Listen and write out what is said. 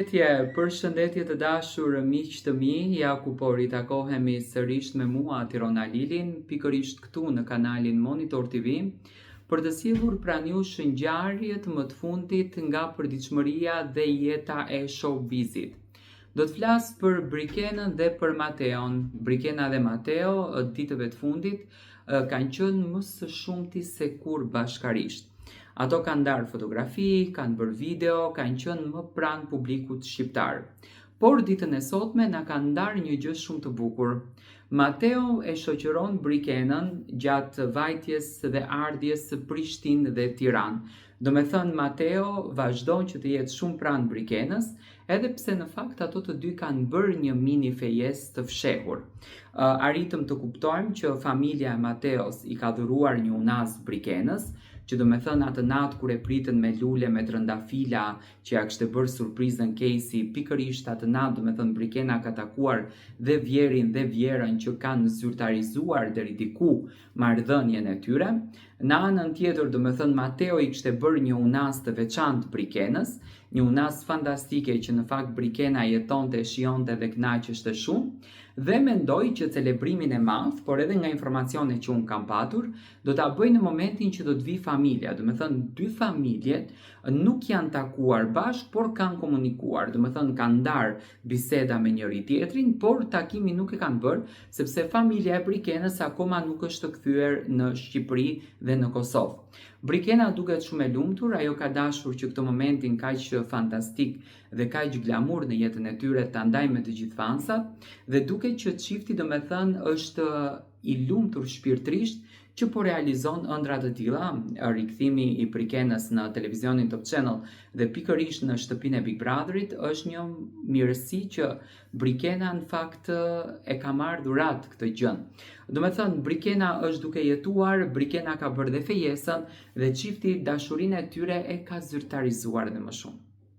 Përshëndetje të dashur miq të mi, ja ku po ritakohemi sërish me mua Tirona Lilin, pikërisht këtu në kanalin Monitor TV, për të sjellur pranë jush ngjarjet më të fundit nga përditshmëria dhe jeta e showbizit. Do të flas për Brikenën dhe për Mateon. Brikena dhe Mateo ditëve të fundit kanë qenë më së shumti se kur bashkarisht. Ato kanë ndarë fotografi, kanë bërë video, kanë qenë më pranë publikut shqiptar. Por ditën e sotme na kanë ndarë një gjë shumë të bukur. Mateo e shoqëron Brikenën gjatë vajtjes dhe ardhjes së Prishtinë dhe Tiranë. Do me thënë Mateo vazhdon që të jetë shumë pranë Brikenës, edhe pse në fakt ato të dy kanë bërë një mini fejes të fshehur. Arritëm të kuptojmë që familja e Mateos i ka dhuruar një unaz Brikenës, që do me thënë atë natë kur e pritën me lule, me trëndafila, që ja kishte bërë surprizën Casey, pikërisht atë natë do me thënë Brikena ka takuar dhe vjerin dhe vjerën që kanë zyrtarizuar deri diku marrëdhënien e tyre. Në anën tjetër do me thënë Mateo i kishte bërë një unaz të veçantë Brikenës, një unaz fantastike që në fakt Brikena jetonte, shijonte dhe kënaqeshte shumë, dhe mendoj që celebrimin e madh, por edhe nga informacione që unë kam patur, do ta bëj në momentin që do të vi familja. Do me thënë dy familjet nuk janë takuar bashkë, por kanë komunikuar. Do me thënë kanë ndarë biseda me njëri tjetrin, por takimin nuk e kanë bërë, sepse familja e Brikenës akoma nuk është kthyer në Shqipëri dhe në Kosovë. Brikena duket shumë e lumtur, ajo ka dashur që këtë momentin kaq fantastik dhe kaq glamur në jetën e tyre ta ndajë me të gjithë fansat, dhe duket që çifti do me thënë është i lumtur shpirtërisht që po realizon ëndra të tilla. Rikthimi i Brikenës në televizionin Top Channel dhe pikërisht në shtëpinë e Big Brotherit është një mirësi që Brikena në fakt e ka marrë dhurat këtë gjë. Do me thënë Brikena është duke jetuar, Brikena ka bërë dhe fejesën dhe çifti dashurinë e tyre e ka zyrtarizuar edhe më shumë.